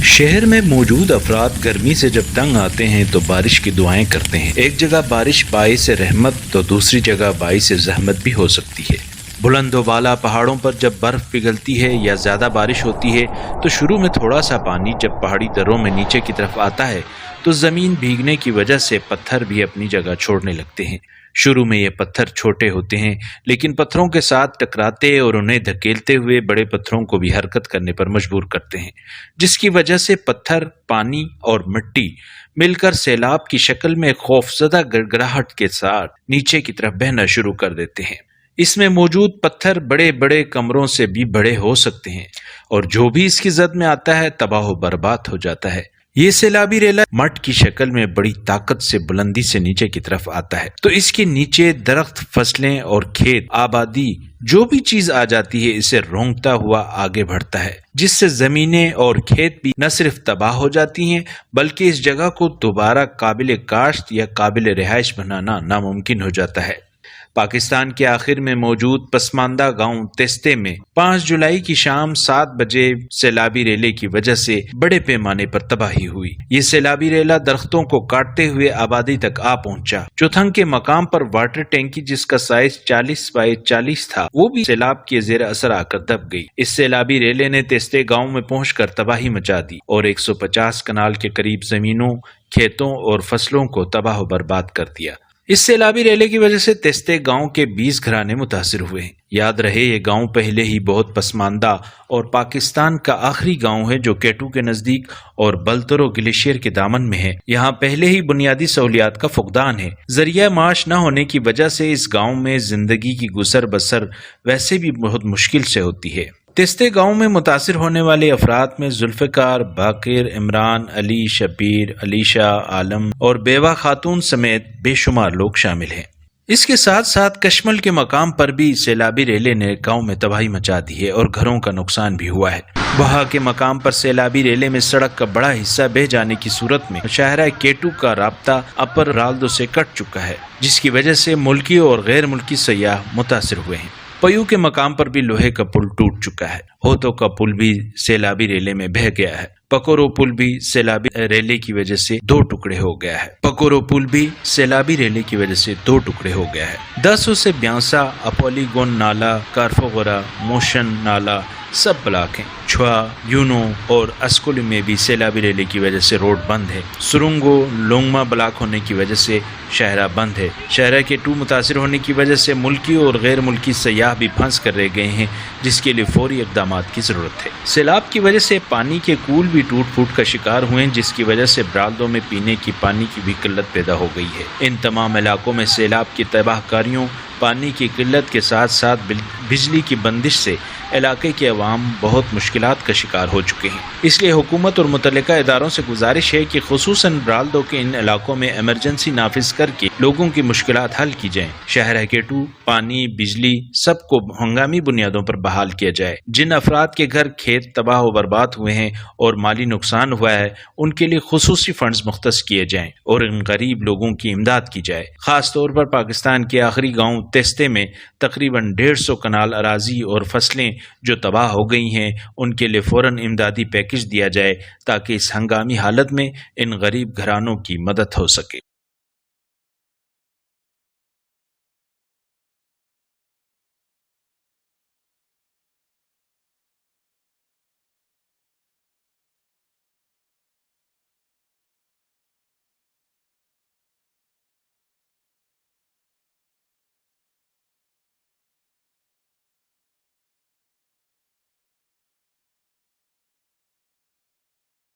شہر میں موجود افراد گرمی سے جب تنگ آتے ہیں تو بارش کی دعائیں کرتے ہیں۔ ایک جگہ بارش باعث رحمت تو دوسری جگہ باعث زحمت بھی ہو سکتی ہے۔ بلند و بالا پہاڑوں پر جب برف پگھلتی ہے یا زیادہ بارش ہوتی ہے تو شروع میں تھوڑا سا پانی جب پہاڑی دروں میں نیچے کی طرف آتا ہے تو زمین بھیگنے کی وجہ سے پتھر بھی اپنی جگہ چھوڑنے لگتے ہیں۔ شروع میں یہ پتھر چھوٹے ہوتے ہیں لیکن پتھروں کے ساتھ ٹکراتے اور انہیں دھکیلتے ہوئے بڑے پتھروں کو بھی حرکت کرنے پر مجبور کرتے ہیں، جس کی وجہ سے پتھر، پانی اور مٹی مل کر سیلاب کی شکل میں خوفزدہ گڑگڑاہٹ کے ساتھ نیچے کی طرف بہنا شروع کر دیتے ہیں۔ اس میں موجود پتھر بڑے بڑے کمروں سے بھی بڑے ہو سکتے ہیں اور جو بھی اس کی زد میں آتا ہے تباہ و برباد ہو جاتا ہے۔ یہ سیلابی ریلا مٹ کی شکل میں بڑی طاقت سے بلندی سے نیچے کی طرف آتا ہے تو اس کے نیچے درخت، فصلیں اور کھیت، آبادی، جو بھی چیز آ جاتی ہے اسے رونگتا ہوا آگے بڑھتا ہے، جس سے زمینیں اور کھیت بھی نہ صرف تباہ ہو جاتی ہیں بلکہ اس جگہ کو دوبارہ قابل کاشت یا قابل رہائش بنانا ناممکن ہو جاتا ہے۔ پاکستان کے آخر میں موجود پسماندہ گاؤں تیستے میں 5 جولائی کی شام 7 بجے سیلابی ریلے کی وجہ سے بڑے پیمانے پر تباہی ہوئی۔ یہ سیلابی ریلا درختوں کو کاٹتے ہوئے آبادی تک آ پہنچا۔ چوتھنگ کے مقام پر واٹر ٹینکی جس کا سائز 40 بائی 40 تھا وہ بھی سیلاب کے زیر اثر آ کر دب گئی۔ اس سیلابی ریلے نے تیستے گاؤں میں پہنچ کر تباہی مچا دی اور 150 کنال کے قریب زمینوں، کھیتوں اور فصلوں کو تباہ و برباد کر دیا۔ اس سیلابی ریلے کی وجہ سے تیستے گاؤں کے 20 گھرانے متاثر ہوئے ہیں۔ یاد رہے یہ گاؤں پہلے ہی بہت پسماندہ اور پاکستان کا آخری گاؤں ہے جو کیٹو کے نزدیک اور بلترو گلیشیر کے دامن میں ہے۔ یہاں پہلے ہی بنیادی سہولیات کا فقدان ہے۔ ذریعہ معاش نہ ہونے کی وجہ سے اس گاؤں میں زندگی کی گزر بسر ویسے بھی بہت مشکل سے ہوتی ہے۔ تیستے گاؤں میں متاثر ہونے والے افراد میں ذوالفقار، باقر، عمران، علی، شبیر، علیشہ، عالم اور بیوہ خاتون سمیت بے شمار لوگ شامل ہیں۔ اس کے ساتھ ساتھ کشمل کے مقام پر بھی سیلابی ریلے نے گاؤں میں تباہی مچا دی ہے اور گھروں کا نقصان بھی ہوا ہے۔ بہا کے مقام پر سیلابی ریلے میں سڑک کا بڑا حصہ بہہ جانے کی صورت میں شاہراہ کیٹو کا رابطہ اپر رالدو سے کٹ چکا ہے، جس کی وجہ سے ملکی اور غیر ملکی سیاح متاثر ہوئے ہیں۔ پیو کے مقام پر بھی لوہے کا پل ٹوٹ چکا ہے۔ ہوتو کا پل بھی سیلابی ریلے میں بہہ گیا ہے۔ پکورو پل بھی سیلابی ریلے کی وجہ سے 2 ٹکڑے ہو گیا ہے۔ پکورو پل بھی سیلابی ریلے کی وجہ سے 2 ٹکڑے ہو گیا ہے۔ 10 سے بیانسا، اپولی گون نالا، کارفوغرا، موشن نالا سب بلاک ہیں۔ چھوا، یونو اور اسکول میں بھی سیلابی ریلے کی وجہ سے روڈ بند ہے۔ سرنگو، لونگما بلاک ہونے کی وجہ سے شاہراہ بند ہے۔ شاہراہ کے 2 متاثر ہونے کی وجہ سے ملکی اور غیر ملکی سیاح بھی پھنس کر رہ گئے ہیں، جس کے لیے فوری اقدامات کی ضرورت ہے۔ سیلاب کی وجہ سے پانی کے کول بھی ٹوٹ پھوٹ کا شکار ہوئے ہیں، جس کی وجہ سے برالدوں میں پینے کی پانی کی بھی قلت پیدا ہو گئی ہے۔ ان تمام علاقوں میں سیلاب کی تباہ کاریوں، پانی کی قلت کے ساتھ ساتھ بجلی کی بندش سے علاقے کے عوام بہت مشکلات کا شکار ہو چکے ہیں۔ اس لیے حکومت اور متعلقہ اداروں سے گزارش ہے کہ خصوصاً برالدو کے ان علاقوں میں ایمرجنسی نافذ کر کے لوگوں کی مشکلات حل کی جائیں۔ شاہراہ کیٹو، پانی، بجلی سب کو ہنگامی بنیادوں پر بحال کیا جائے۔ جن افراد کے گھر، کھیت تباہ و برباد ہوئے ہیں اور مالی نقصان ہوا ہے ان کے لیے خصوصی فنڈز مختص کیے جائیں اور ان غریب لوگوں کی امداد کی جائے۔ خاص طور پر پاکستان کے آخری گاؤں تیستے میں تقریباً 150 کنال اراضی اور فصلیں جو تباہ ہو گئی ہیں ان کے لیے فوراً امدادی پیکج دیا جائے تاکہ اس ہنگامی حالت میں ان غریب گھرانوں کی مدد ہو سکے۔